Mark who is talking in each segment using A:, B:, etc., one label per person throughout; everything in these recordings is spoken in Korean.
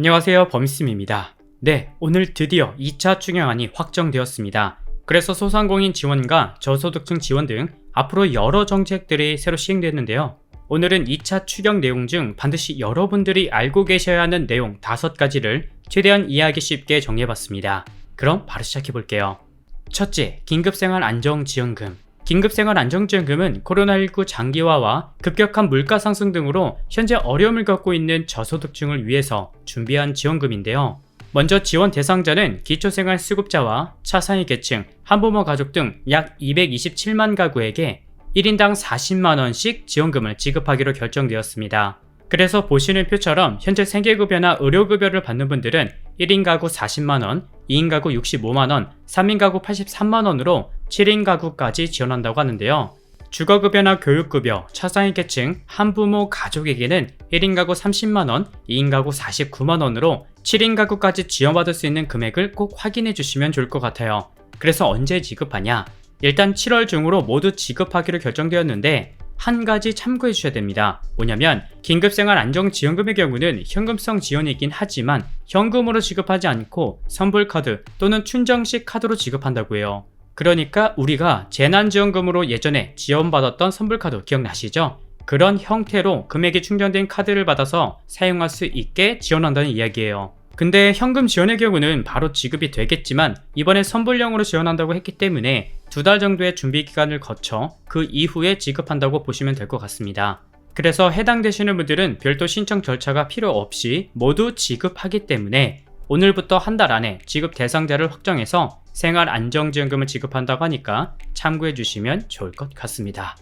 A: 안녕하세요, 범심입니다. 네, 오늘 드디어 2차 추경안이 확정되었습니다. 그래서 소상공인 지원과 저소득층 지원 등 앞으로 여러 정책들이 새로 시행됐는데요. 오늘은 2차 추경 내용 중 반드시 여러분들이 알고 계셔야 하는 내용 5가지를 최대한 이해하기 쉽게 정리해봤습니다. 그럼 바로 시작해볼게요. 첫째, 긴급생활안정지원금. 긴급생활안정지원금은 코로나19 장기화와 급격한 물가 상승 등으로 현재 어려움을 겪고 있는 저소득층을 위해서 준비한 지원금인데요. 먼저 지원 대상자는 기초생활수급자와 차상위 계층, 한부모 가족 등 약 227만 가구에게 1인당 40만원씩 지원금을 지급하기로 결정되었습니다. 그래서 보시는 표처럼 현재 생계급여나 의료급여를 받는 분들은 1인 가구 40만원, 2인 가구 65만원, 3인 가구 83만원으로 7인 가구까지 지원한다고 하는데요. 주거급여나 교육급여, 차상위 계층, 한부모 가족에게는 1인 가구 30만원, 2인 가구 49만원으로 7인 가구까지 지원받을 수 있는 금액을 꼭 확인해 주시면 좋을 것 같아요. 그래서 언제 지급하냐? 일단 7월 중으로 모두 지급하기로 결정되었는데 한 가지 참고해 주셔야 됩니다. 뭐냐면 긴급생활안정지원금의 경우는 현금성 지원이긴 하지만 현금으로 지급하지 않고 선불카드 또는 충전식 카드로 지급한다고 해요. 그러니까 우리가 재난지원금으로 예전에 지원받았던 선불카드 기억나시죠? 그런 형태로 금액이 충전된 카드를 받아서 사용할 수 있게 지원한다는 이야기예요. 근데 현금 지원의 경우는 바로 지급이 되겠지만 이번에 선불형으로 지원한다고 했기 때문에 2달 정도의 준비 기간을 거쳐 그 이후에 지급한다고 보시면 될 것 같습니다. 그래서 해당되시는 분들은 별도 신청 절차가 필요 없이 모두 지급하기 때문에 오늘부터 한 달 안에 지급 대상자를 확정해서 생활안정지원금을 지급한다고 하니까 참고해 주시면 좋을 것 같습니다.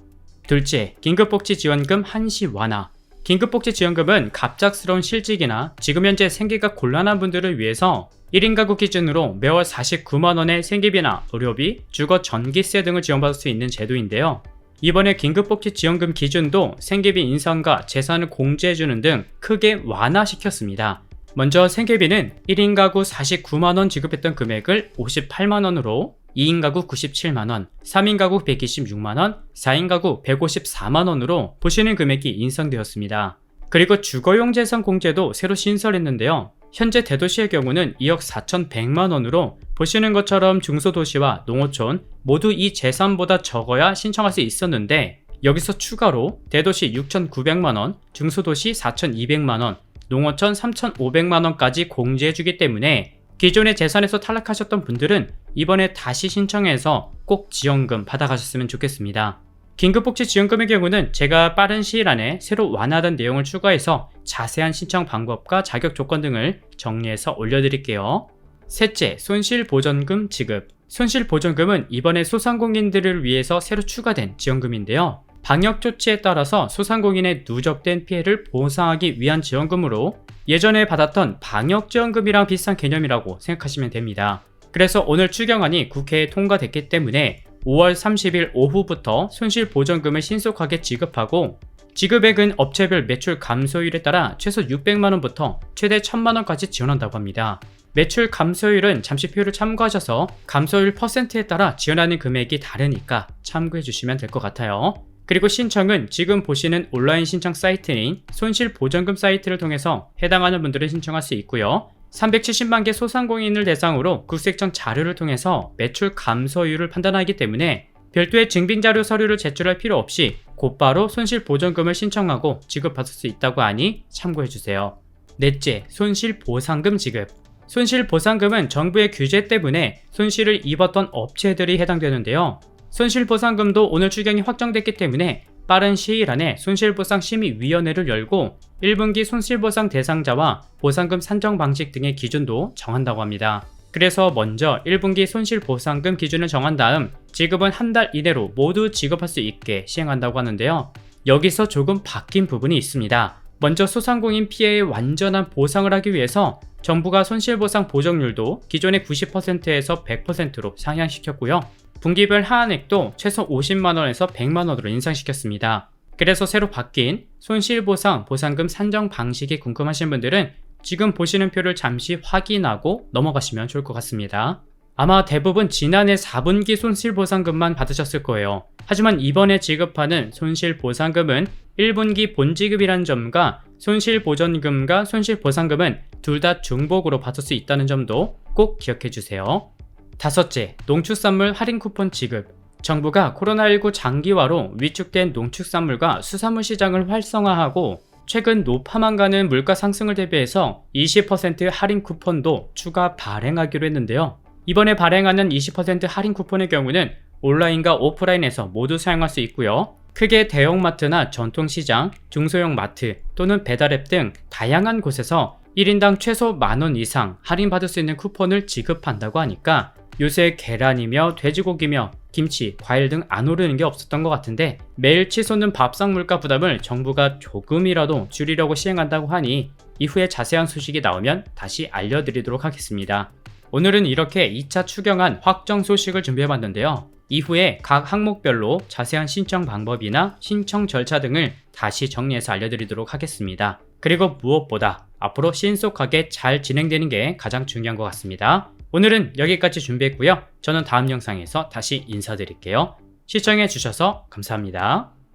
A: 둘째, 긴급복지지원금 한시 완화. 긴급복지지원금은 갑작스러운 실직이나 지금 현재 생계가 곤란한 분들을 위해서 1인 가구 기준으로 매월 49만원의 생계비나 의료비, 주거 전기세 등을 지원받을 수 있는 제도인데요. 이번에 긴급복지지원금 기준도 생계비 인상과 재산을 공제해주는 등 크게 완화시켰습니다. 먼저 생계비는 1인 가구 49만원 지급했던 금액을 58만원으로 2인 가구 97만원, 3인 가구 126만원, 4인 가구 154만원으로 보시는 금액이 인상되었습니다. 그리고 주거용 재산 공제도 새로 신설했는데요. 현재 대도시의 경우는 2억 4,100만원으로 보시는 것처럼 중소도시와 농어촌 모두 이 재산보다 적어야 신청할 수 있었는데 여기서 추가로 대도시 6,900만원, 중소도시 4,200만원, 농어촌 3,500만원까지 공제해주기 때문에 기존의 재산에서 탈락하셨던 분들은 이번에 다시 신청해서 꼭 지원금 받아가셨으면 좋겠습니다. 긴급복지지원금의 경우는 제가 빠른 시일 안에 새로 완화된 내용을 추가해서 자세한 신청 방법과 자격 조건 등을 정리해서 올려드릴게요. 셋째, 손실보전금 지급. 손실보전금은 이번에 소상공인들을 위해서 새로 추가된 지원금인데요. 방역 조치에 따라서 소상공인의 누적된 피해를 보상하기 위한 지원금으로 예전에 받았던 방역지원금이랑 비슷한 개념이라고 생각하시면 됩니다. 그래서 오늘 추경안이 국회에 통과됐기 때문에 5월 30일 오후부터 손실보전금을 신속하게 지급하고 지급액은 업체별 매출 감소율에 따라 최소 600만원부터 최대 1000만원까지 지원한다고 합니다. 매출 감소율은 잠시 표를 참고하셔서 감소율 퍼센트에 따라 지원하는 금액이 다르니까 참고해 주시면 될 것 같아요. 그리고 신청은 지금 보시는 온라인 신청 사이트인 손실보전금 사이트를 통해서 해당하는 분들은 신청할 수 있고요. 370만 개 소상공인을 대상으로 국세청 자료를 통해서 매출 감소율을 판단하기 때문에 별도의 증빙자료 서류를 제출할 필요 없이 곧바로 손실보전금을 신청하고 지급받을 수 있다고 하니 참고해주세요. 넷째, 손실보상금 지급. 손실보상금은 정부의 규제 때문에 손실을 입었던 업체들이 해당되는데요. 손실보상금도 오늘 추경이 확정됐기 때문에 빠른 시일 안에 손실보상심의위원회를 열고 1분기 손실보상 대상자와 보상금 산정 방식 등의 기준도 정한다고 합니다. 그래서 먼저 1분기 손실보상금 기준을 정한 다음 지급은 한 달 이내로 모두 지급할 수 있게 시행한다고 하는데요. 여기서 조금 바뀐 부분이 있습니다. 먼저 소상공인 피해의 완전한 보상을 하기 위해서 정부가 손실보상 보정률도 기존의 90%에서 100%로 상향시켰고요. 분기별 하한액도 최소 50만원에서 100만원으로 인상시켰습니다. 그래서 새로 바뀐 손실보상 보상금 산정 방식이 궁금하신 분들은 지금 보시는 표를 잠시 확인하고 넘어가시면 좋을 것 같습니다. 아마 대부분 지난해 4분기 손실보상금만 받으셨을 거예요. 하지만 이번에 지급하는 손실보상금은 1분기 본지급이라는 점과 손실보전금과 손실보상금은 둘 다 중복으로 받을 수 있다는 점도 꼭 기억해 주세요. 다섯째, 농축산물 할인 쿠폰 지급. 정부가 코로나19 장기화로 위축된 농축산물과 수산물 시장을 활성화하고 최근 노파만 가는 물가 상승을 대비해서 20% 할인 쿠폰도 추가 발행하기로 했는데요. 이번에 발행하는 20% 할인 쿠폰의 경우는 온라인과 오프라인에서 모두 사용할 수 있고요. 크게 대형마트나 전통시장, 중소형 마트 또는 배달앱 등 다양한 곳에서 1인당 최소 10,000원 이상 할인받을 수 있는 쿠폰을 지급한다고 하니까 요새 계란이며 돼지고기며 김치, 과일 등 안 오르는 게 없었던 것 같은데 매일 치솟는 밥상 물가 부담을 정부가 조금이라도 줄이려고 시행한다고 하니 이후에 자세한 소식이 나오면 다시 알려드리도록 하겠습니다. 오늘은 이렇게 2차 추경안 확정 소식을 준비해봤는데요. 이후에 각 항목별로 자세한 신청 방법이나 신청 절차 등을 다시 정리해서 알려드리도록 하겠습니다. 그리고 무엇보다 앞으로 신속하게 잘 진행되는 게 가장 중요한 것 같습니다. 오늘은 여기까지 준비했고요. 저는 다음 영상에서 다시 인사드릴게요. 시청해주셔서 감사합니다.